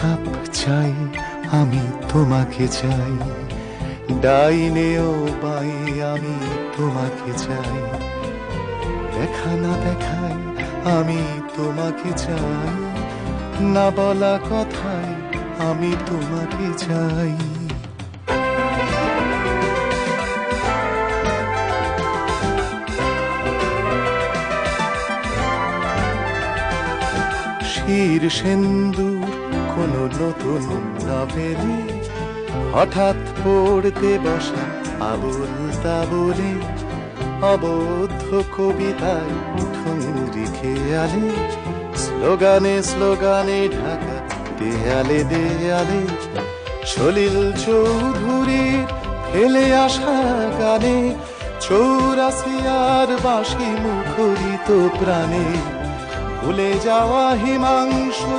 Cup চাই, আমি তোমাকে চাই, ডাইনে ও বাই আমি তোমাকে চাই, দেখা না দেখাই আমি তোমাকে চাই, না বলা কথায় আমি তোমাকে চাই। শির সিন্দুর কোন নতুন নভেলে হঠাৎ পড়তে বসা আবুল তাবুলে, অবদ্ধ কবিতায় ঠুংরি খেয়ালে, স্লোগানে স্লোগানে ঢাকা দেয়ালে দেয়ালে, সলিল চৌধুরীর ফেলে আসা গানে, চৌরাসিয়ার বাঁশি মুখরিত প্রাণে, ভুলে যাওয়া হিমাংশু